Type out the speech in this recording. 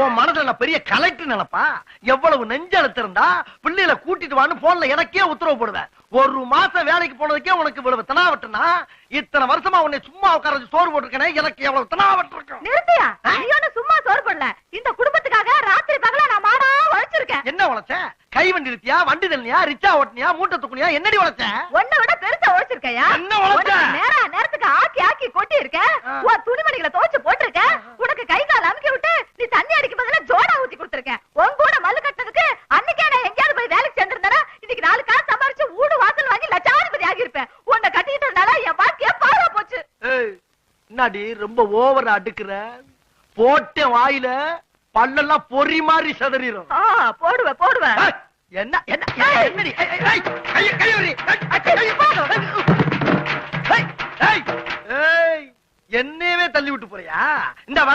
உன் மனசுல நான் பெரிய கலெக்டர் நினைப்பா? எவ்வளவு நெஞ்செழுத்து இருந்தா பிள்ளைகளை கூட்டிட்டு வான்னு போன்ல எனக்கே உத்தரவு போடுவேன். ஒரு மாசம் வேலைக்கு போனதுக்கே உனக்கு இவ்வளவு தனாவட்டுனா, இத்தனை வருஷமா உன்னை சும்மா உட்கார வச்சு சோறு போட்டுருக்கனே, எனக்கு எவ்வளவு தனாவட்டு இருக்கும். நிறுத்தியா? நீ ஒண்ணு சும்மா சோறு போடல. இந்த குடும்பத்துக்காக ராத்திரி பகலா நான் மாடா உழைச்சிருக்கேன். என்ன உழைச்ச? கை வண்டி நிறுத்தியா, வண்டி தள்ளியா, ரிச்சா ஓட்டினியா, மூட்டை தூக்குனியா, என்னடி உழைச்ச? ஒன்ன விட பெருசா உழைச்சிருக்கையா? என்ன உழைச்ச? நேரத்துக்கு ஆக்கி ஆக்கி கொட்டி இருக்க. உன் துணிமணிகளை துவைச்சு போட்டிருக்க. உனக்கு கை கால் அமுக்கி விட்டு நீ தண்ணி அடிக்கும் பதிலா ஜோடா ஊத்தி கொடுத்திருக்க. உன் கூட மல்லு கட்டினதுக்கு அன்னைக்கே நான் எங்கேயாவது போய் வேலைக்கு சேர்ந்திருந்தா இன்னைக்கு 4 காசு சம்பாரிச்சு வீடு வாசல் வாங்கி லட்சாதிபதி ஆகியிருப்பேன். உன்னை கட்டிக்கிட்டதுனால என் வாழ்க்கைய பாழா போச்சு. என்னடி ரொம்ப ஓவரா அடுக்குற? போட்ட வாயில பல்லெல்லாம் பொறி மாதிரி சதறிடும். போடுவேன். என்ன என்னடி? என்னையவே தள்ளி விட்டு போறியா? இந்த